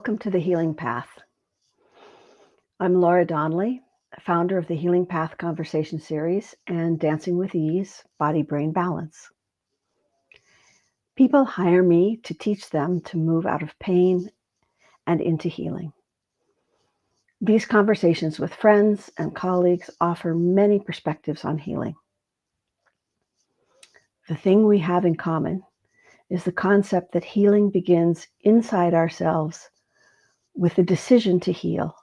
Welcome to the Healing Path. I'm Laura Donnelly, founder of the Healing Path Conversation Series and Dancing with Ease, Body-Brain Balance. People hire me to teach them to move out of pain and into healing. These conversations with friends and colleagues offer many perspectives on healing. The thing we have in common is the concept that healing begins inside ourselves with the decision to heal,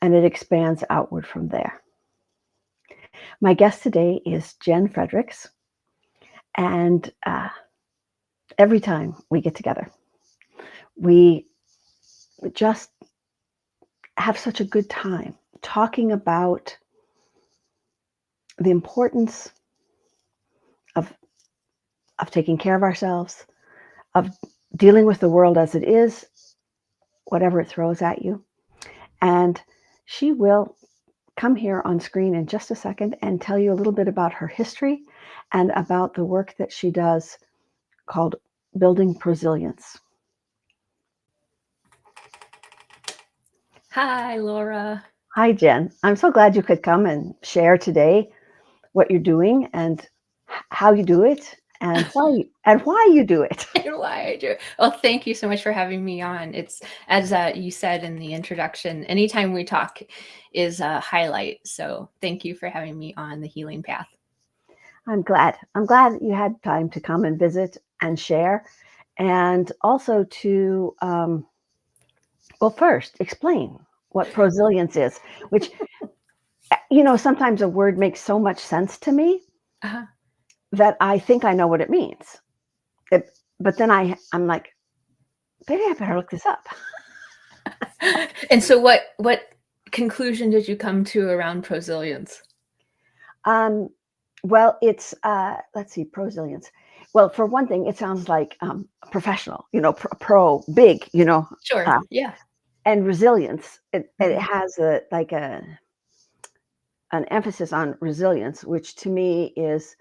and it expands outward from there. My guest today is Jenn Fredericks, and every time we get together, we just have such a good time talking about the importance of taking care of ourselves, of dealing with the world as it is, whatever it throws at you. And she will come here on screen in just a second and tell you a little bit about her history and about the work that she does called Building Prosilience. Hi, Laura. Hi, Jenn. I'm so glad you could come and share today what you're doing and how you do it and why you do it. And why I do it. Well, thank you so much for having me on. It's, as you said in the introduction, anytime we talk is a highlight. So thank you for having me on the Healing Path. I'm glad you had time to come and visit and share, and also to, first explain what prosilience is, which, sometimes a word makes so much sense to me that I think I know what it means. But then I'm like, maybe I better look this up. And so what conclusion did you come to around prosilience? Well, it's, let's see, prosilience. Well, for one thing, it sounds like professional, pro, big, Sure, yeah. And resilience, it has an emphasis on resilience, which to me is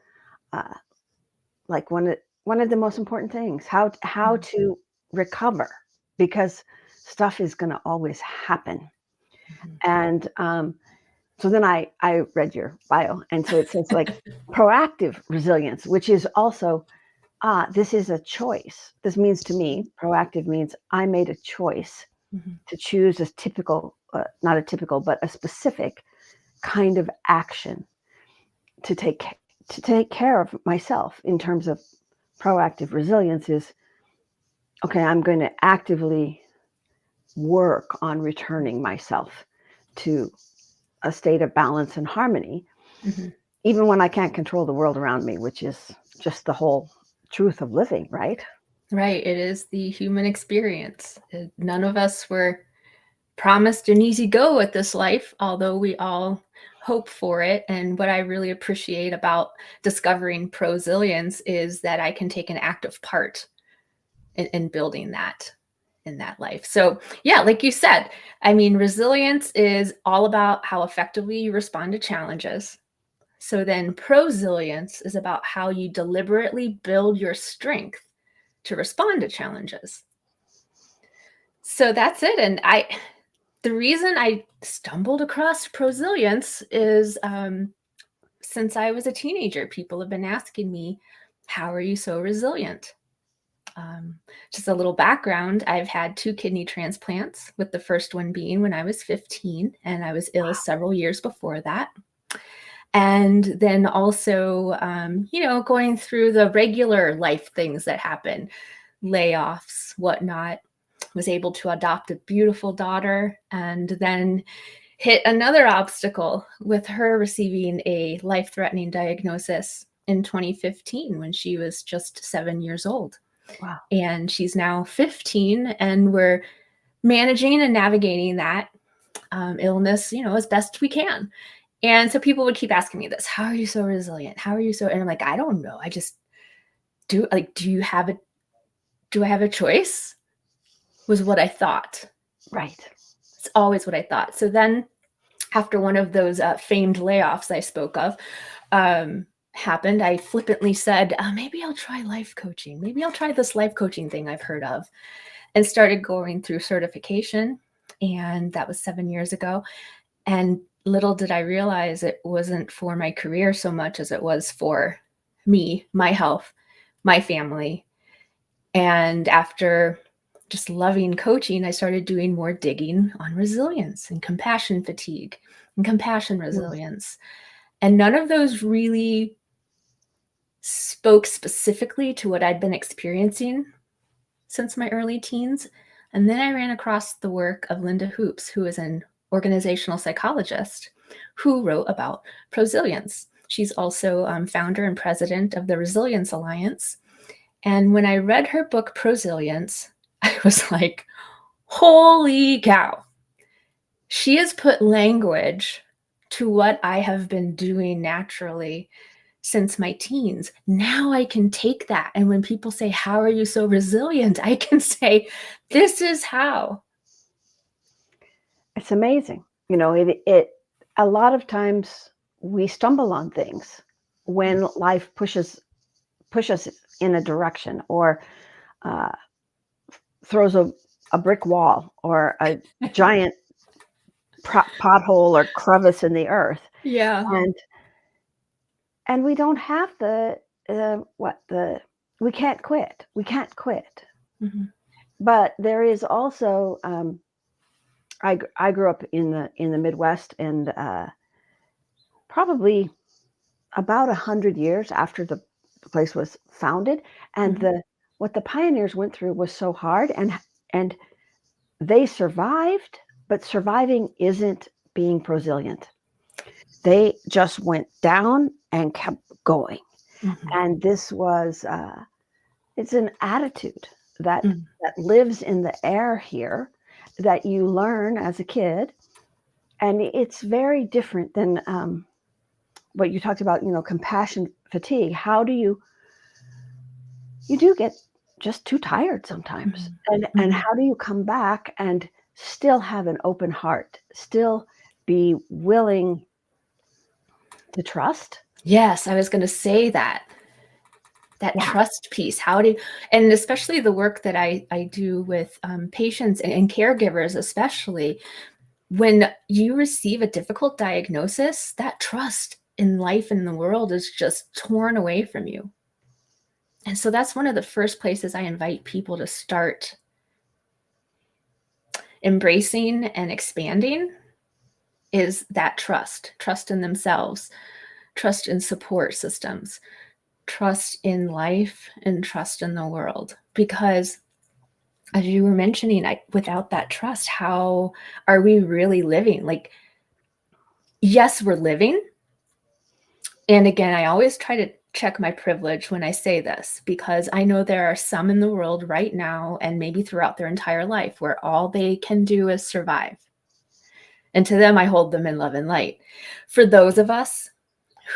like one of the most important things, how to recover, because stuff is going to always happen. And so then I read your bio, and so it says like proactive resilience, which is also, this is a choice. This means to me, proactive means I made a choice to choose a typical, not a typical, but a specific kind of action to take care of myself. In terms of proactive resilience is, okay, I'm going to actively work on returning myself to a state of balance and harmony, even when I can't control the world around me, which is just the whole truth of living, right? Right. It is the human experience. None of us were promised an easy go at this life, although we all hope for it. And what I really appreciate about discovering prosilience is that I can take an active part in building that in that life. So yeah, like you said, I mean, resilience is all about how effectively you respond to challenges. So then prosilience is about how you deliberately build your strength to respond to challenges. So that's it. And the reason I stumbled across prosilience is since I was a teenager, people have been asking me, how are you so resilient? Just a little background, I've had 2 kidney transplants, with the first one being when I was 15, and I was ill several years before that. And then also, going through the regular life things that happen, layoffs, whatnot. Was able to adopt a beautiful daughter, and then hit another obstacle with her receiving a life-threatening diagnosis in 2015 when she was just 7 years old. Wow. And she's now 15, and we're managing and navigating that illness, as best we can. And so people would keep asking me this, how are you so resilient? How are you so, and I'm like, I don't know. I just do I have a choice? Was what I thought. Right. It's always what I thought. So then after one of those famed layoffs I spoke of happened, I flippantly said, maybe I'll try life coaching. Maybe I'll try this life coaching thing I've heard of. and started going through certification. And that was 7 years ago. And little did I realize it wasn't for my career so much as it was for me, my health, my family. And after just loving coaching, I started doing more digging on resilience and compassion fatigue and compassion resilience. And none of those really spoke specifically to what I'd been experiencing since my early teens. And then I ran across the work of Linda Hoops, who is an organizational psychologist who wrote about Prosilience. She's also founder and president of the Resilience Alliance. And when I read her book, Prosilience, I was like, holy cow. She has put language to what I have been doing naturally since my teens. Now I can take that. And when people say, how are you so resilient? I can say, this is how. It's amazing. It a lot of times we stumble on things when life pushes us in a direction, or throws a brick wall or a giant pothole or crevice in the earth. Yeah. And we don't have we can't quit. Mm-hmm. But there is also, I grew up in the Midwest, and probably about 100 years after the place was founded, and what the pioneers went through was so hard, and they survived, but surviving isn't being prosilient. They just went down and kept going. Mm-hmm. And this was, it's an attitude that lives in the air here, that you learn as a kid. And it's very different than what you talked about, compassion fatigue. How do you do get just too tired sometimes. And how do you come back and still have an open heart, still be willing to trust? Yes, I was going to say that trust piece. And especially the work that I do with patients and caregivers, especially when you receive a difficult diagnosis, that trust in life and the world is just torn away from you. And so that's one of the first places I invite people to start embracing and expanding, is that trust in themselves, trust in support systems, trust in life, and trust in the world. Because as you were mentioning, without that trust, how are we really living? Like, yes, we're living. And again, I always try to check my privilege when I say this, because I know there are some in the world right now, and maybe throughout their entire life, where all they can do is survive. And to them, I hold them in love and light. For those of us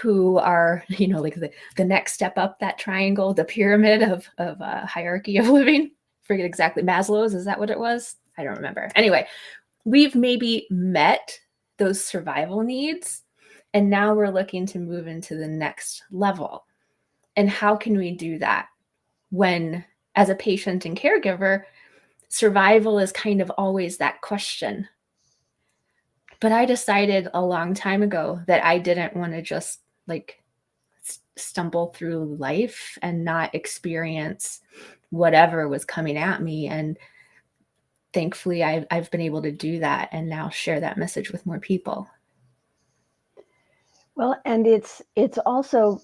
who are, like the next step up that triangle, the pyramid of a hierarchy of living, forget exactly, Maslow's, is that what it was? I don't remember. Anyway, we've maybe met those survival needs, and now we're looking to move into the next level. And how can we do that when, as a patient and caregiver, survival is kind of always that question? But I decided a long time ago that I didn't want to just stumble through life and not experience whatever was coming at me. And thankfully, I've been able to do that, and now share that message with more people. Well, and it's also,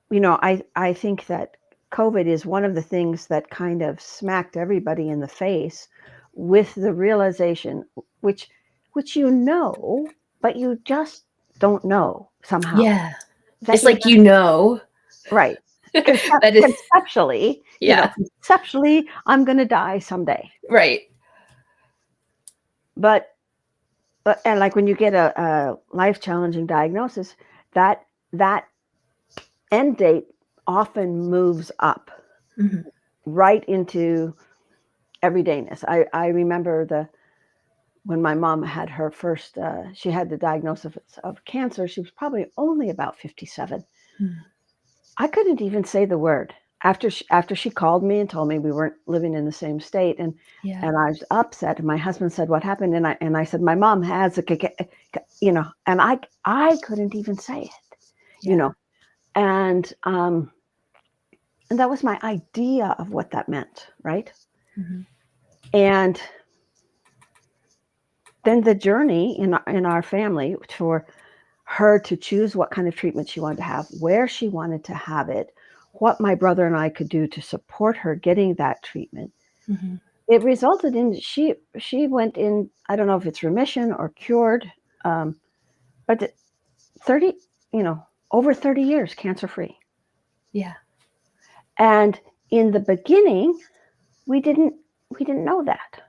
I think that COVID is one of the things that kind of smacked everybody in the face with the realization, which but you just don't know somehow. Yeah. It's like, right. Conceptually, conceptually, I'm going to die someday. Right. But and like when you get a life-challenging diagnosis, that end date often moves up right into everydayness. I remember when my mom had her first, she had the diagnosis of cancer. She was probably only about 57. I couldn't even say the word after she called me and told me we weren't living in the same state, and Yeah. I was upset, and my husband said, "What happened?" And I said, "My mom has a and I couldn't even say it, you Yeah. know, and that was my idea of what that meant, right? Hmm. And then the journey in our family for her to choose what kind of treatment she wanted to have, where she wanted to have it, what my brother and I could do to support her getting that treatment. Hmm. It resulted in she went in, I don't know if it's remission or cured, but 30, over 30 years cancer free. Yeah. And in the beginning, we didn't know that,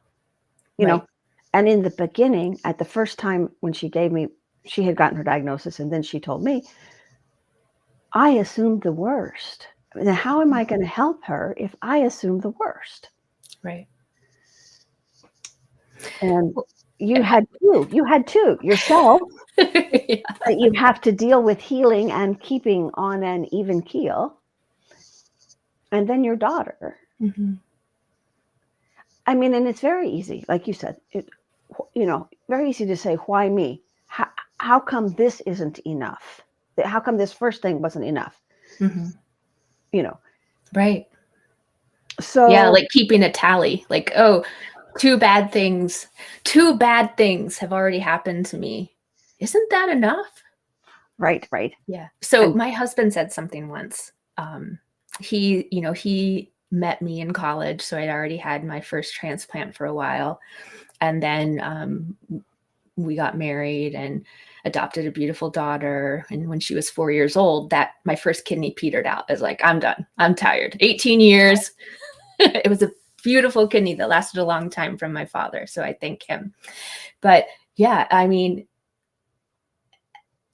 you know. Right. And in the beginning, at the first time when she had gotten her diagnosis and then she told me, I assumed the worst. Now, how am I going to help her if I assume the worst? Right. And Well, you had two yourself, yeah. that you have to deal with healing and keeping on an even keel. And then your daughter. Hmm. I mean, and it's very easy, like you said, very easy to say, why me? How come this isn't enough? How come this first thing wasn't enough? Hmm. You know, Right. Yeah, so like keeping a tally. Like, oh, two bad things have already happened to me. Isn't that enough? right. Yeah. So And my husband said something once. He met me in college, so I'd already had my first transplant for a while, and then we got married and adopted a beautiful daughter. And when she was 4 years old, that my first kidney petered out. I was like, I'm done. I'm tired. 18 years. It was a beautiful kidney that lasted a long time from my father, so I thank him. But yeah, I mean,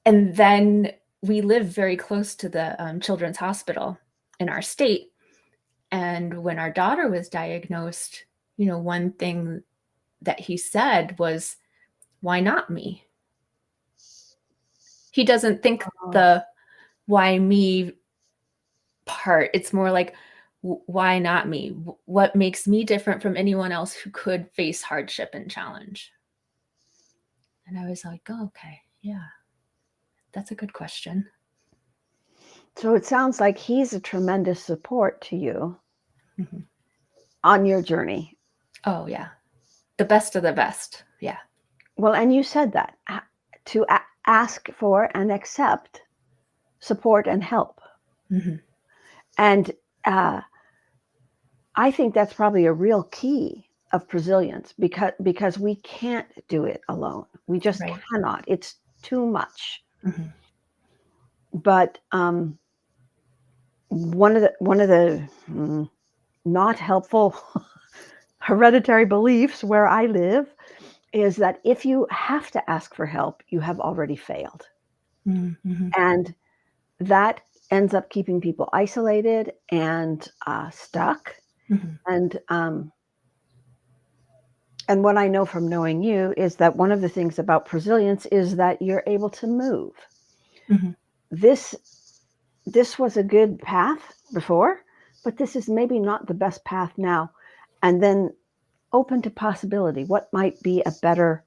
and then we live very close to the children's hospital in our state. And when our daughter was diagnosed, one thing that he said was, why not me? He doesn't think oh, the why me part. It's more like, why not me? What makes me different from anyone else who could face hardship and challenge? And I was like, oh, okay, yeah, that's a good question. so it sounds like he's a tremendous support to you Hmm. on your journey. Oh, yeah. The best of the best. Yeah. Well, and you said that to ask for and accept support and help. Hmm. And I think that's probably a real key of Prosilience, because we can't do it alone. We just Right. cannot. It's too much. Hmm. But one of the not helpful hereditary beliefs where I live is that if you have to ask for help, you have already failed. Hmm. And that ends up keeping people isolated and stuck. Hmm. And what I know from knowing you is that one of the things about Prosilience is that you're able to move. Hmm. This was a good path before, but this is maybe not the best path now. And then open to possibility. What might be a better,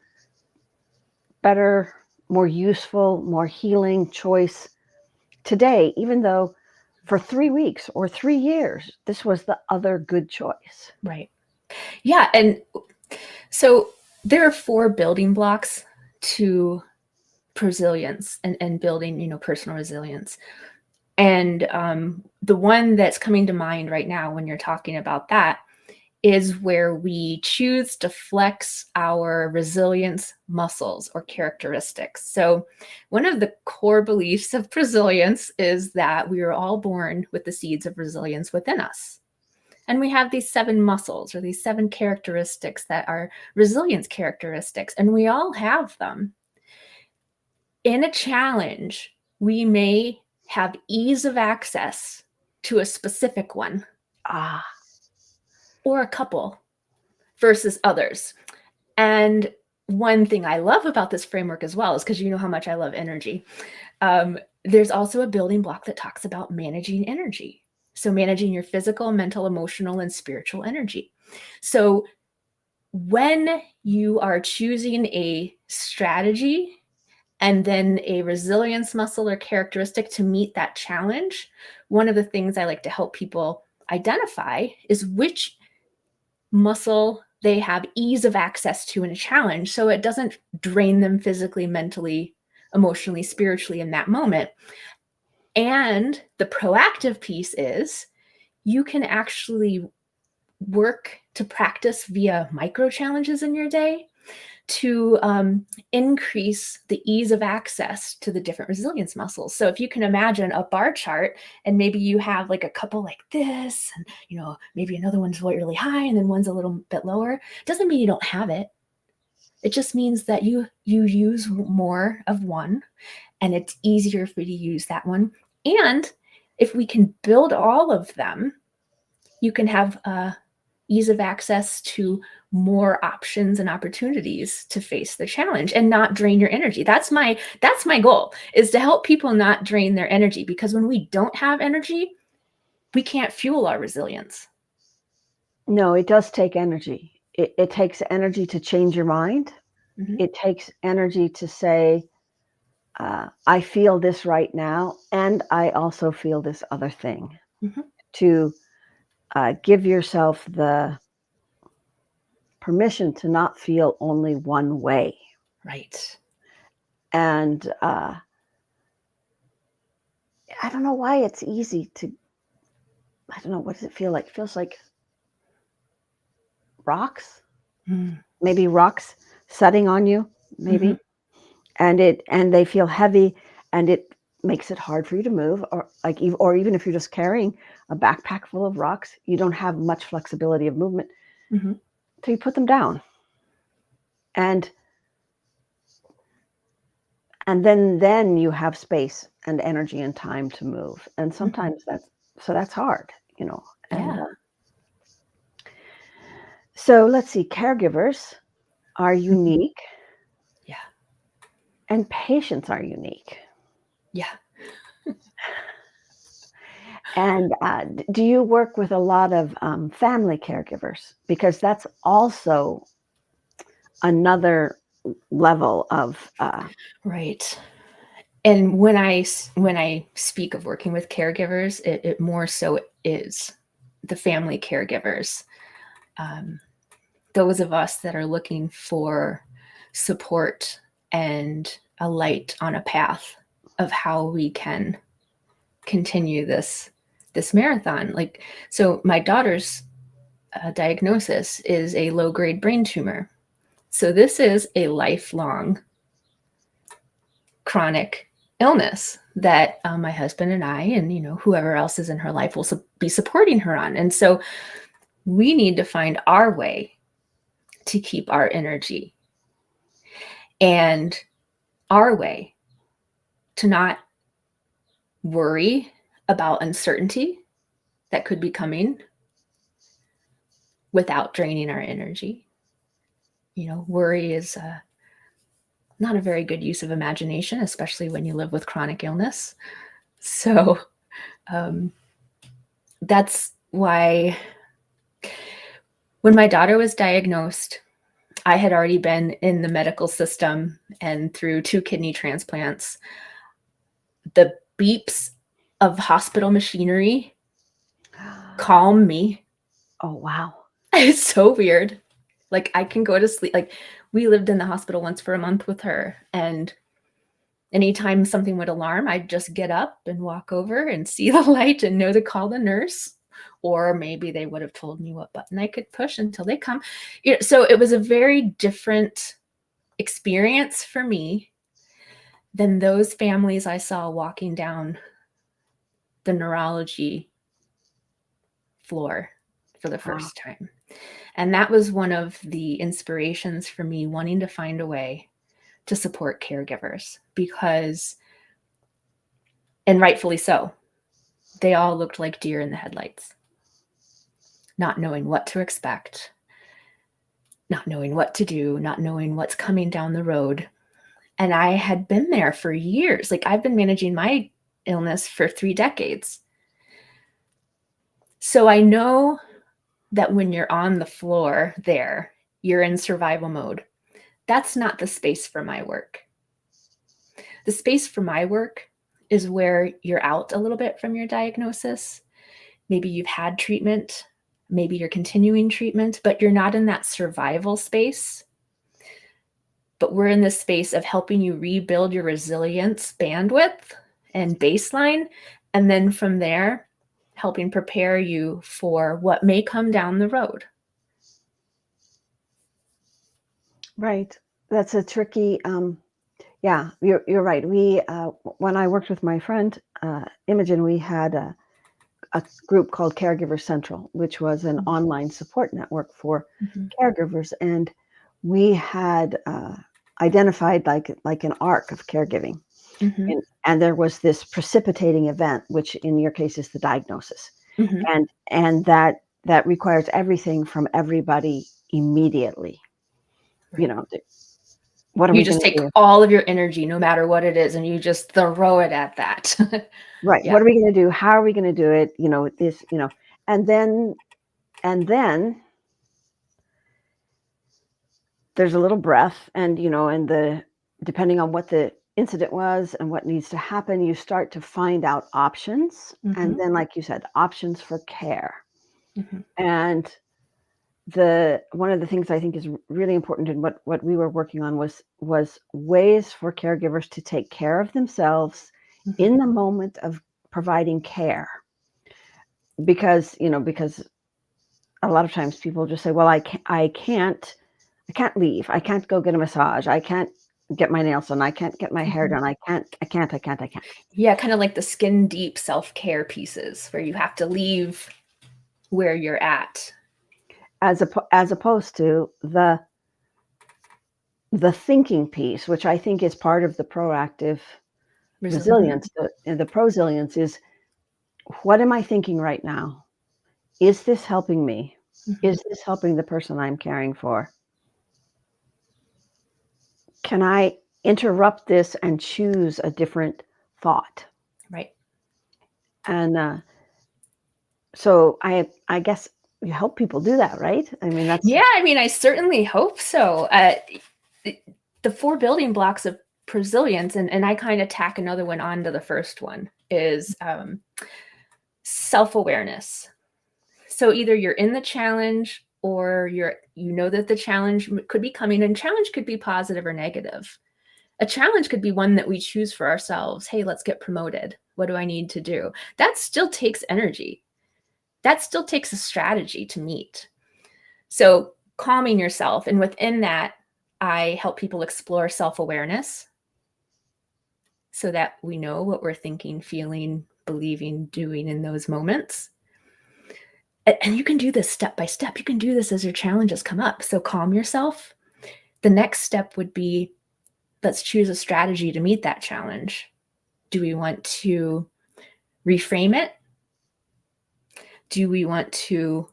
more useful, more healing choice today, even though for 3 weeks or 3 years, this was the other good choice. Right. Yeah. And so there are 4 building blocks to Prosilience and building, personal resilience. And the one that's coming to mind right now when you're talking about that is where we choose to flex our resilience muscles or characteristics. So, one of the core beliefs of Prosilience is that we are all born with the seeds of resilience within us. And we have these 7 muscles or these 7 characteristics that are resilience characteristics, and we all have them. In a challenge, we may have ease of access to a specific one Ah, or a couple versus others. And one thing I love about this framework as well is because you know how much I love energy. There's also a building block that talks about managing energy. So managing your physical, mental, emotional, and spiritual energy. So when you are choosing a strategy and then a resilience muscle or characteristic to meet that challenge, one of the things I like to help people identify is which muscle they have ease of access to in a challenge, so it doesn't drain them physically, mentally, emotionally, spiritually in that moment. And the proactive piece is you can actually work to practice via micro challenges in your day to increase the ease of access to the different resilience muscles. So if you can imagine a bar chart, and maybe you have like a couple like this, and maybe another one's really high and then one's a little bit lower, doesn't mean you don't have it. It just means that you use more of one, and it's easier for you to use that one. And if we can build all of them, you can have ease of access to more options and opportunities to face the challenge and not drain your energy. That's my goal, is to help people not drain their energy, because when we don't have energy, we can't fuel our resilience. No, it does take energy. It takes energy to change your mind. Mm-hmm. It takes energy to say, I feel this right now, and I also feel this other thing. Mm-hmm. To give yourself the permission to not feel only one way. Right. And I don't know why it's easy to, I don't know, what does it feel like? It feels like rocks, maybe rocks setting on you, maybe. Mm-hmm. And they feel heavy, and it makes it hard for you to move, or even if you're just carrying a backpack full of rocks, you don't have much flexibility of movement. Mm-hmm. So you put them down. And then you have space and energy and time to move. And sometimes that's hard, And Yeah. So let's see, caregivers are unique. Yeah. And patients are unique. Yeah. And do you work with a lot of family caregivers? Because that's also another level of Right. And when I speak of working with caregivers, it more so is the family caregivers. Those of us that are looking for support and a light on a path of how we can continue this marathon. Like, so my daughter's diagnosis is a low-grade brain tumor. So this is a lifelong chronic illness that my husband and I, and whoever else is in her life, will be supporting her on. And so we need to find our way to keep our energy, and our way to not worry about uncertainty that could be coming without draining our energy. Worry is not a very good use of imagination, especially when you live with chronic illness. So that's why when my daughter was diagnosed, I had already been in the medical system and through 2 kidney transplants. The beeps of hospital machinery calm me. Oh, wow. It's so weird. Like, I can go to sleep. Like, we lived in the hospital once for a month with her, and anytime something would alarm, I'd just get up and walk over and see the light and know to call the nurse. Or maybe they would have told me what button I could push until they come. So it was a very different experience for me than those families I saw walking down the neurology floor for the first time. And that was one of the inspirations for me wanting to find a way to support caregivers, because, and rightfully so, they all looked like deer in the headlights, not knowing what to expect, not knowing what to do, not knowing what's coming down the road. And I had been there for years. Like, I've been managing my illness for 3 decades. So I know that when you're on the floor there, you're in survival mode. That's not the space for my work. The space for my work is where you're out a little bit from your diagnosis. Maybe you've had treatment, maybe you're continuing treatment, but you're not in that survival space. But we're in this space of helping you rebuild your resilience bandwidth and baseline. And then from there, helping prepare you for what may come down the road. Right. That's a tricky, yeah, you're right. We, when I worked with my friend, Imogen, we had a group called Caregiver Central, which was an online support network for caregivers. And we had identified like an arc of caregiving. And there was this precipitating event, which in your case is the diagnosis. And that requires everything from everybody immediately. You know, what are You we just going to take do? all of your energy, no matter what it is, and you just throw it at that. Right. Yeah. What are we going to do? How are we going to do it? You know, this, you know, and then there's a little breath, and, you know, and depending on what the incident was and what needs to happen, you start to find out options. And then, like you said, options for care. And one of the things I think is really important, and what we were working on was ways for caregivers to take care of themselves in the moment of providing care. Because, you know, because a lot of times people just say, well, I can't leave. I can't go get a massage. I can't get my nails done. I can't get my hair done. I can't. Yeah, kind of like the skin deep self-care pieces where you have to leave where you're at. As opposed to the thinking piece, which I think is part of the proactive resilience. The prosilience is, what am I thinking right now? Is this helping me? Is this helping the person I'm caring for? Can I interrupt this and choose a different thought? Right. And so I guess you help people do that, right? I mean, that's Yeah, I mean, I certainly hope so. The 4 building blocks of Prosilience, and I kind of tack another one onto the first one, is self-awareness. So either you're in the challenge or you know that the challenge could be coming, and challenge could be positive or negative. A challenge could be one that we choose for ourselves. Hey, let's get promoted. What do I need to do? That still takes energy. That still takes a strategy to meet. So calming yourself. And within that, I help people explore self-awareness so that we know what we're thinking, feeling, believing, doing in those moments. And you can do this step by step. You can do this as your challenges come up. So calm yourself. The next step would be, let's choose a strategy to meet that challenge. Do we want to reframe it? Do we want to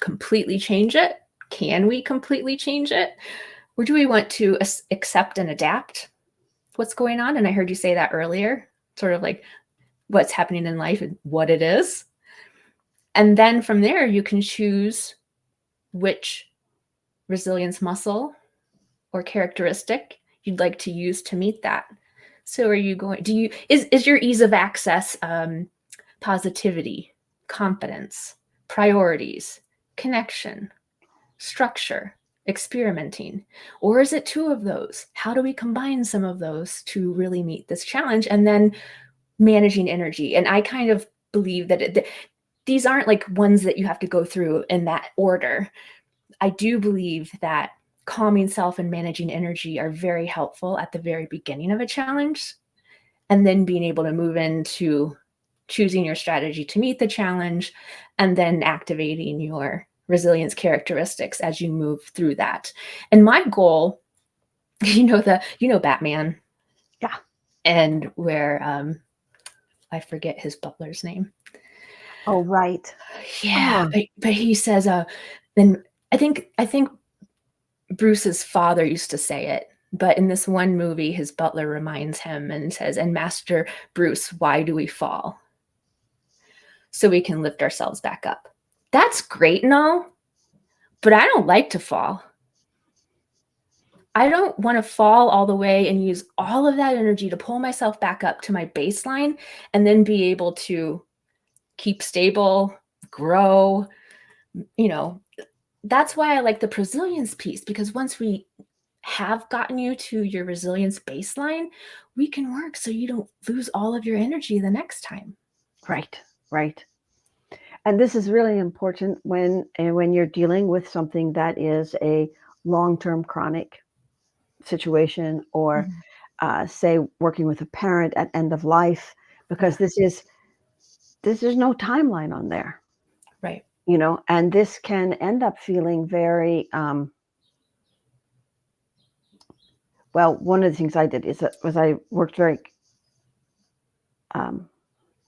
completely change it? Can we completely change it? Or do we want to accept and adapt what's going on? And I heard you say that earlier, sort of like what's happening in life and what it is. And then from there, you can choose which resilience muscle or characteristic you'd like to use to meet that. So are you going, is your ease of access positivity, confidence, priorities, connection, structure, experimenting? Or is it 2 of those? How do we combine some of those to really meet this challenge? And then managing energy. And I kind of believe that these aren't like ones that you have to go through in that order. I do believe that calming self and managing energy are very helpful at the very beginning of a challenge, and then being able to move into choosing your strategy to meet the challenge, and then activating your resilience characteristics as you move through that. And my goal, Batman. Yeah. And where I forget his butler's name. Oh, right. Yeah, but he says, then I think Bruce's father used to say it, but in this one movie, his butler reminds him and says, "And Master Bruce, why do we fall?" so we can lift ourselves back up. That's great and all, but I don't like to fall. I don't want to fall all the way and use all of that energy to pull myself back up to my baseline and then be able to keep stable, grow. That's why I like the Prosilience piece, because once we have gotten you to your resilience baseline, we can work so you don't lose all of your energy the next time. Right. And this is really important when you're dealing with something that is a long-term chronic situation, or say working with a parent at end of life, because this is no timeline on there, Right. and this can end up feeling very well. One of the things I did was I worked very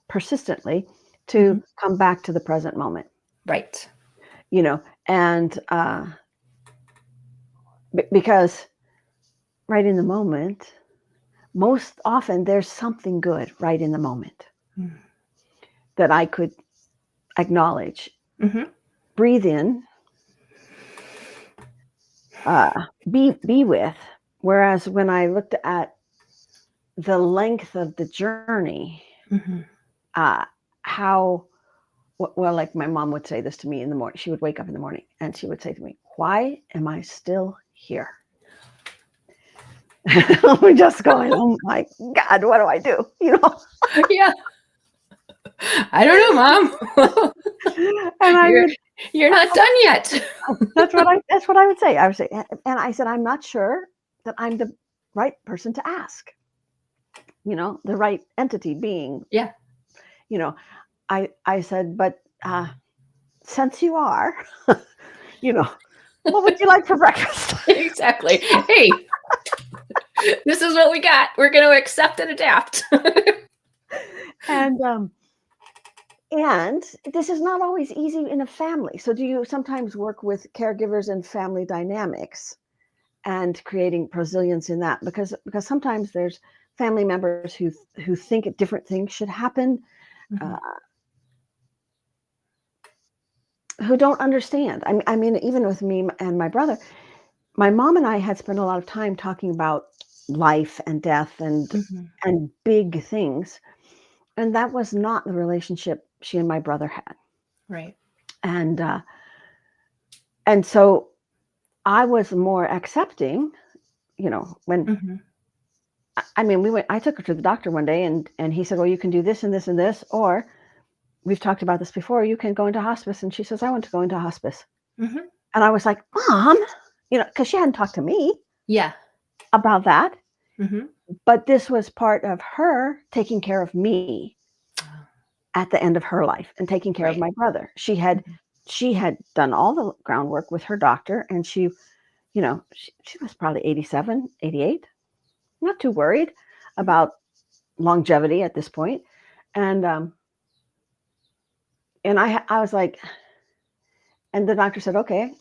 persistently to come back to the present moment. Right. And because right in the moment, most often there's something good right in the moment that I could acknowledge, breathe in, be with. Whereas when I looked at the length of the journey, how, well, like my mom would say this to me in the morning. She would wake up in the morning and she would say to me, "Why am I still here?" I'm just going, "Oh my God, what do I do?" Yeah. I don't know, Mom. And you're not done yet. That's what I would say. I would say, and I said, "I'm not sure that I'm the right person to ask. The right entity being." Yeah. I said, "But since you are, what would you like for breakfast?" Exactly. Hey, this is what we got. We're going to accept and adapt. And this is not always easy in a family. So do you sometimes work with caregivers and family dynamics and creating prosilience in that? Because sometimes there's family members who think different things should happen, who don't understand. I mean, even with me and my brother, my mom and I had spent a lot of time talking about life and death and big things. And that was not the relationship she and my brother had. Right. And so I was more accepting, when I mean, I took her to the doctor one day and he said, "Well, you can do this and this and this, or we've talked about this before, you can go into hospice." And she says, "I want to go into hospice." And I was like, "Mom," because she hadn't talked to me about that. But this was part of her taking care of me at the end of her life and taking care of my brother. She had done all the groundwork with her doctor, and she was probably 87, 88, not too worried about longevity at this point. And I was like, and the doctor said, "Okay,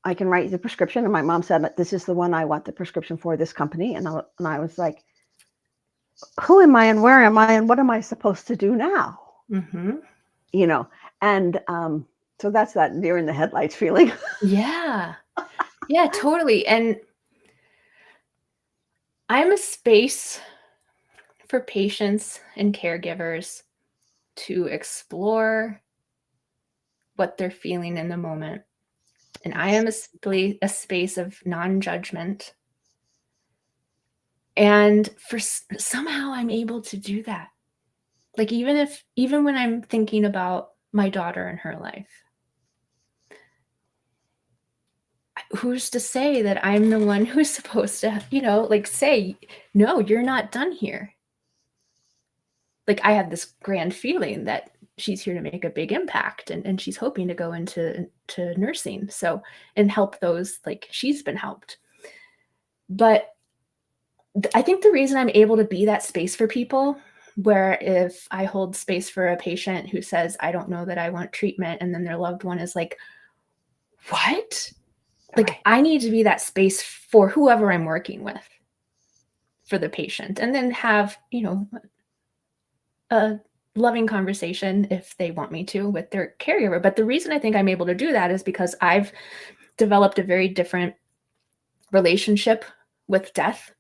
I can write you the prescription." And my mom said, "This is the one I want the prescription for, this company." And I was like, "Who am I and where am I and what am I supposed to do now?" And so that's that deer in the headlights feeling. Yeah, totally. And I'm a space for patients and caregivers to explore what they're feeling in the moment. And I am a space of non-judgment. And somehow I'm able to do that. Like even when I'm thinking about my daughter and her life, who's to say that I'm the one who's supposed to, say, "No, you're not done here." Like, I have this grand feeling that she's here to make a big impact, and she's hoping to go into nursing, and help those, like she's been helped. But I think the reason I'm able to be that space for people, where if I hold space for a patient who says, "I don't know that I want treatment," and then their loved one is like, "What?" Like, I need to be that space for whoever I'm working with, for the patient, and then have, a loving conversation if they want me to with their caregiver. But the reason I think I'm able to do that is because I've developed a very different relationship with death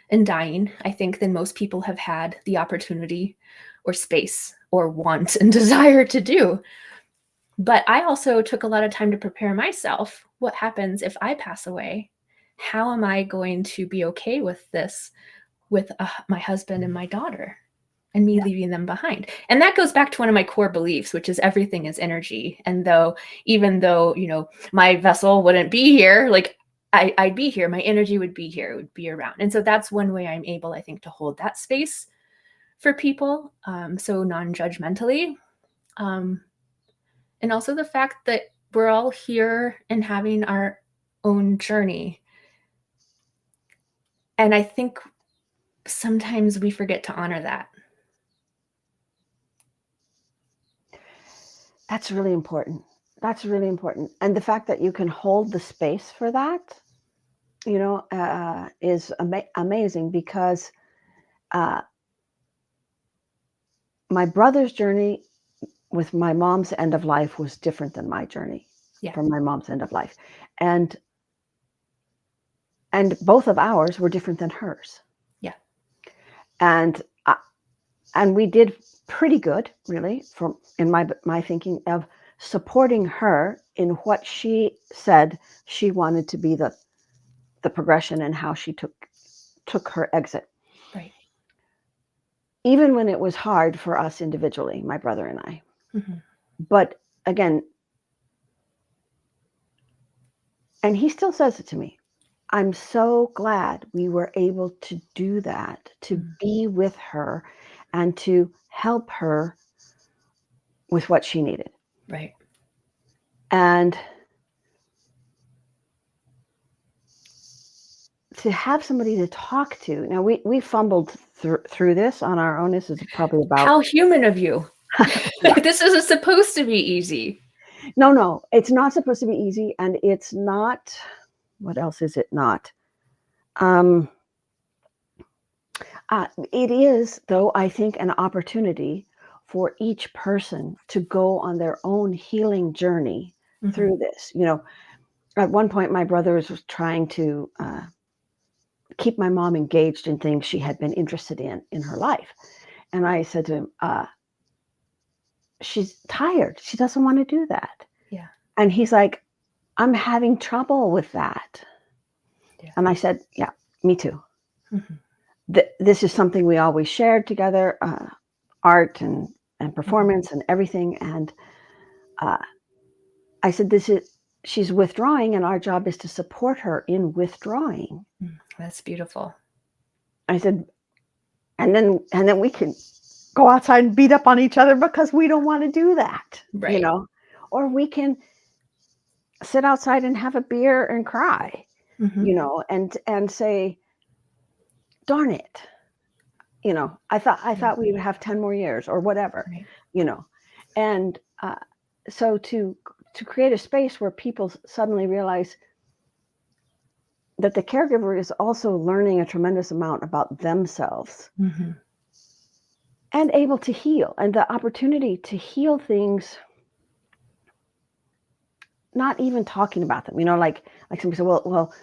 and dying, I think, than most people have had the opportunity or space or want and desire to do. But I also took a lot of time to prepare myself. What happens if I pass away? How am I going to be okay with this, with my husband and my daughter, and me leaving them behind? And that goes back to one of my core beliefs, which is everything is energy. And even though, my vessel wouldn't be here, like I'd be here, my energy would be here, it would be around. And so that's one way I'm able, I think, to hold that space for people, so non-judgmentally. And also the fact that we're all here and having our own journey. And I think sometimes we forget to honor that. That's really important. That's really important. And the fact that you can hold the space for that, is amazing, because my brother's journey with my mom's end of life was different than my journey from my mom's end of life. And both of ours were different than hers. Yeah. And we did pretty good, really, in my thinking of supporting her in what she said she wanted to be the progression and how she took her exit. Right. Even when it was hard for us individually, my brother and I. Mm-hmm. But again, and he still says it to me, I'm so glad we were able to do that, to be with her and to help her with what she needed. Right. And to have somebody to talk to. Now, we fumbled through this on our own. This is probably about... How human of you. This isn't supposed to be easy. No, it's not supposed to be easy. And it's not... What else is it not? It is, though, I think, an opportunity for each person to go on their own healing journey through this. At one point, my brother was trying to keep my mom engaged in things she had been interested in her life. And I said to him, she's tired. She doesn't want to do that. Yeah. And he's like, I'm having trouble with that. Yeah. And I said, yeah, me too. Mm-hmm. This is something we always shared together, art and performance and everything. And I said, she's withdrawing, and our job is to support her in withdrawing. That's beautiful. I said, and then we can go outside and beat up on each other because we don't want to do that, right. Or we can sit outside and have a beer and cry, and say, darn it, I thought we would have 10 more years or whatever, right. And so to create a space where people suddenly realize that the caregiver is also learning a tremendous amount about themselves, and able to heal, and the opportunity to heal things, not even talking about them, like somebody said, well,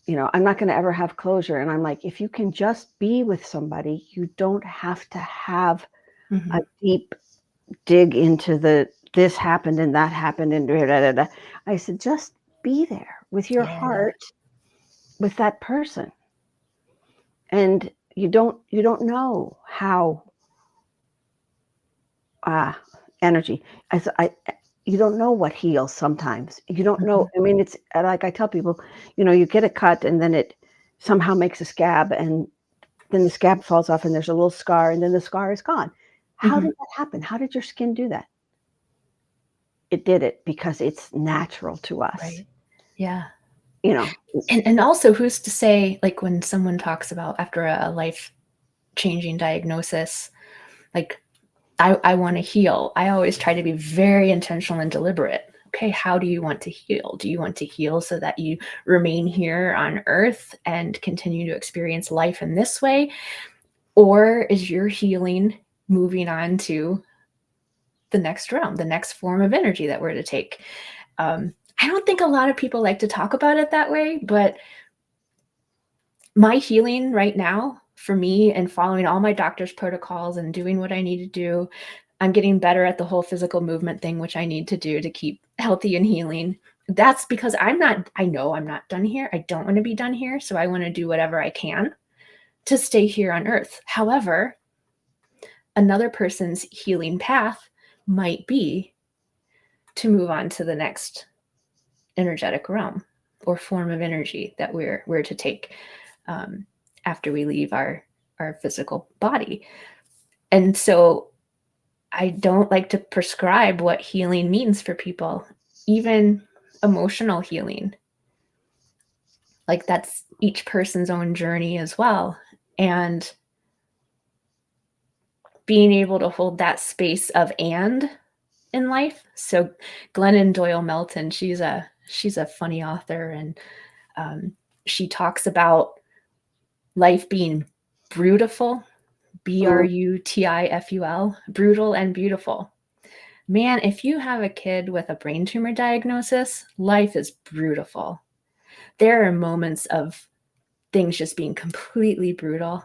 I'm not going to ever have closure. And I'm like, if you can just be with somebody, you don't have to have a deep dig into this happened and that happened and da, da, da, da. I said, just be there with your heart, with that person. And you don't know how energy. You don't know what heals sometimes. You don't know. I mean, it's like I tell people, you get a cut and then it somehow makes a scab, and then the scab falls off and there's a little scar, and then the scar is gone. How did that happen? How did your skin do that? It did it because it's natural to us. Right. Yeah. And also, who's to say, like when someone talks about after a life-changing diagnosis, like, I want to heal. I always try to be very intentional and deliberate. Okay, how do you want to heal? Do you want to heal so that you remain here on earth and continue to experience life in this way? Or is your healing moving on to the next realm, the next form of energy that we're to take. I don't think a lot of people like to talk about it that way, but my healing right now for me and following all my doctor's protocols and doing what I need to do, I'm getting better at the whole physical movement thing, which I need to do to keep healthy and healing. That's because I know I'm not done here. I don't want to be done here. So I want to do whatever I can to stay here on earth. However, another person's healing path might be to move on to the next energetic realm or form of energy that we're to take after we leave our physical body. And so I don't like to prescribe what healing means for people, even emotional healing. Like that's each person's own journey as well. And being able to hold that space of and in life. So Glennon Doyle Melton, she's a funny author, and she talks about life being brutiful, BRUTIFUL, brutal and beautiful. Man, if you have a kid with a brain tumor diagnosis, life is brutal. There are moments of things just being completely brutal.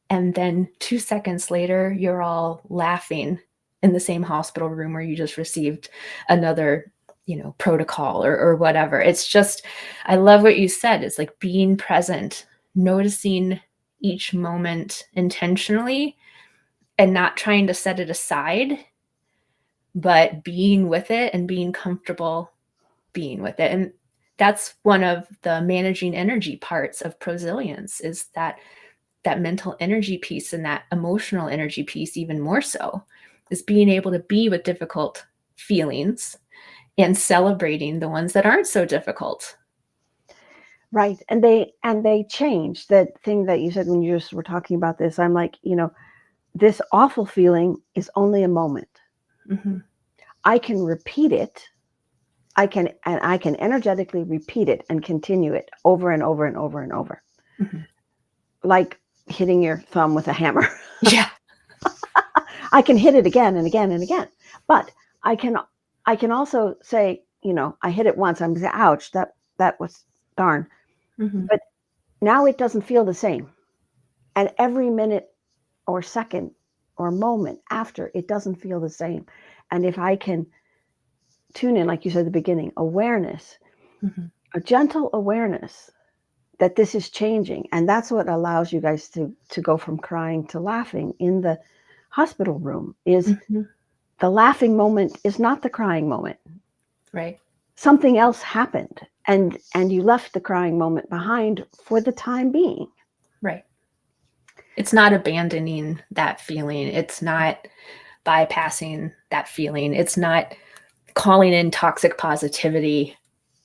And then 2 seconds later, you're all laughing in the same hospital room where you just received another, protocol or whatever. It's just, I love what you said. It's like being present, noticing each moment intentionally and not trying to set it aside, but being with it and being comfortable being with it. And that's one of the managing energy parts of Prosilience, is that mental energy piece and that emotional energy piece, even more so, is being able to be with difficult feelings and celebrating the ones that aren't so difficult. Right. And they change. That thing that you said when you just were talking about this, I'm like, this awful feeling is only a moment. Mm-hmm. I can repeat it. I can energetically repeat it and continue it over and over and over and over. Mm-hmm. Like hitting your thumb with a hammer. Yeah. I can hit it again and again and again. But I can also say, I hit it once. I'm going to say, ouch, that was darn. Mm-hmm. But now it doesn't feel the same. And every minute or second or moment after, it doesn't feel the same. And if I can tune in, like you said at the beginning, awareness, Mm-hmm. a gentle awareness that this is changing. And that's what allows you guys to go from crying to laughing in the hospital room, is Mm-hmm. the laughing moment is not the crying moment. Right. Something else happened, and you left the crying moment behind for the time being. Right. It's not abandoning that feeling. It's not bypassing that feeling. It's not calling in toxic positivity.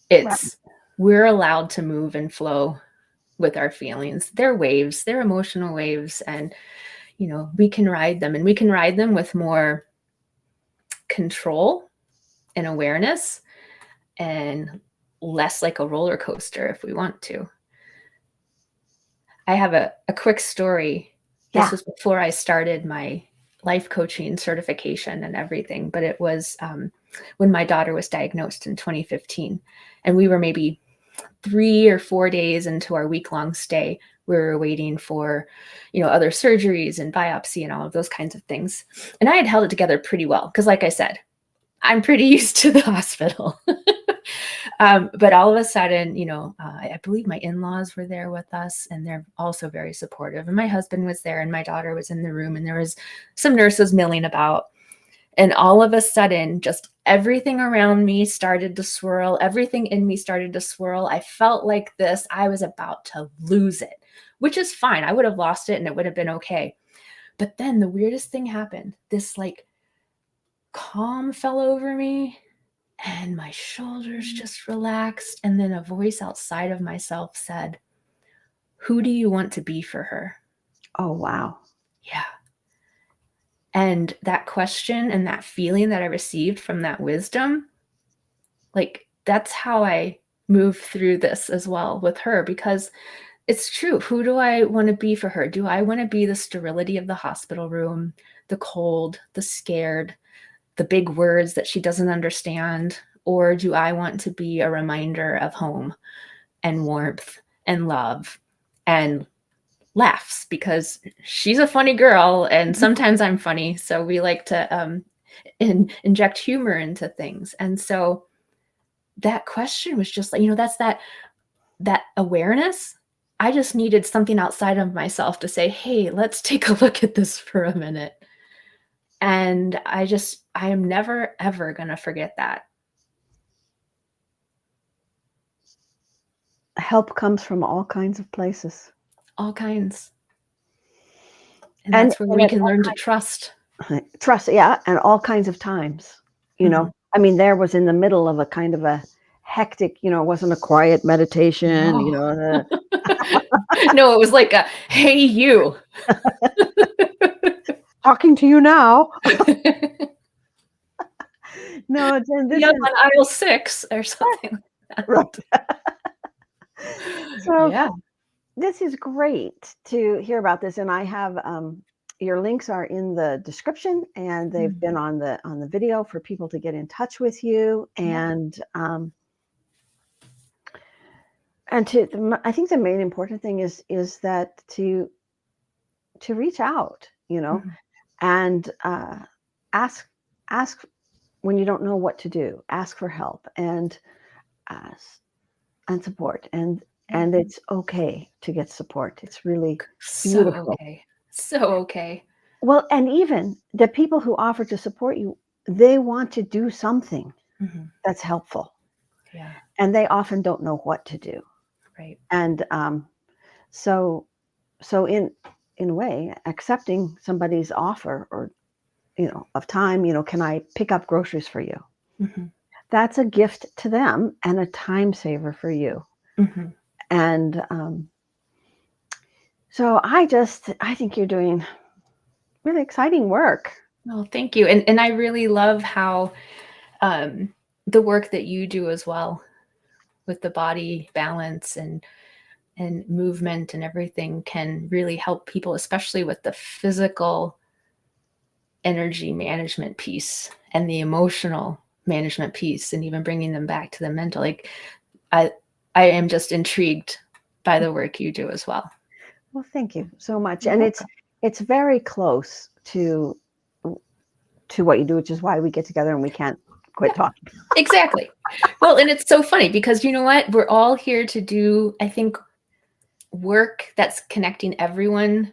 It's we're allowed to move and flow with our feelings. They're waves, they're emotional waves, and we can ride them, and we can ride them with more control and awareness and less like a roller coaster if we want to. I have a quick story. This was before I started my life coaching certification and everything, but it was when my daughter was diagnosed in 2015, and we were maybe 3 or 4 days into our week-long stay. We were waiting for, other surgeries and biopsy and all of those kinds of things. And I had held it together pretty well because, like I said, I'm pretty used to the hospital. But all of a sudden, I believe my in-laws were there with us, and they're also very supportive. And my husband was there, and my daughter was in the room, and there was some nurses milling about. And all of a sudden, just everything around me started to swirl. Everything in me started to swirl. I felt like this. I was about to lose it, which is fine. I would have lost it and it would have been okay. But then the weirdest thing happened. This calm fell over me, and my shoulders just relaxed. And then a voice outside of myself said, "Who do you want to be for her?" Oh, wow. Yeah. And that question and that feeling that I received from that wisdom, that's how I move through this as well with her, because it's true. Who do I want to be for her? Do I want to be the sterility of the hospital room, the cold, the scared, the big words that she doesn't understand? Or do I want to be a reminder of home and warmth and love and laughs? Because she's a funny girl and sometimes I'm funny. So we like to inject humor into things. And so that question was just like, that's that awareness. I just needed something outside of myself to say, hey, let's take a look at this for a minute. And I am never, ever going to forget that. Help comes from all kinds of places. All kinds. And that's where we can learn to trust. Trust, yeah, and all kinds of times, I mean, there was in the middle of a kind of a hectic, it wasn't a quiet meditation, No. No, it was like a, hey, you. Talking to you now. No, Jen, this Yeah, is on aisle 6 or something like that. right. So Yeah. this is great to hear about this, and I have your links are in the description, and they've been on the video for people to get in touch with you, and I think the main important thing is that to reach out, and ask when you don't know what to do, ask for help and support, and it's okay to get support. It's really So beautiful. okay. So okay. Well, and even the people who offer to support you, they want to do something that's helpful. Yeah. And they often don't know what to do. Right. And so in a way, accepting somebody's offer or of time, can I pick up groceries for you? That's a gift to them and a time saver for you. And so I think you're doing really exciting work. Oh, thank you. And I really love how the work that you do as well with the body balance and movement and everything can really help people, especially with the physical energy management piece and the emotional management piece, and even bringing them back to the mental. Like I am just intrigued by the work you do as well. Well, thank you so much. You're And welcome. it's very close to what you do, which is why we get together and we can't quit talking. Exactly. Well, and it's so funny because you know what? We're all here to do, I think, work that's connecting everyone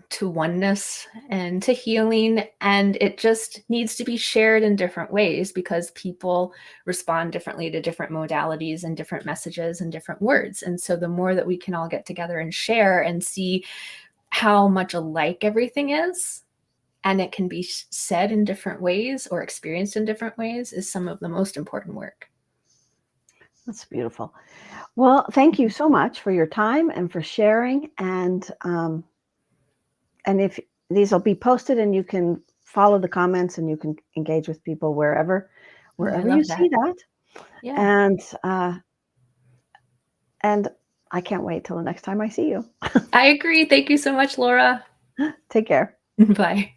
to oneness and to healing. And it just needs to be shared in different ways because people respond differently to different modalities and different messages and different words. And so the more that we can all get together and share and see how much alike everything is, and it can be said in different ways or experienced in different ways, is some of the most important work. That's beautiful. Well, thank you so much for your time and for sharing. And if these will be posted, and you can follow the comments and you can engage with people wherever you see that. Yeah. And I can't wait till the next time I see you. I agree. Thank you so much, Laura. Take care. Bye.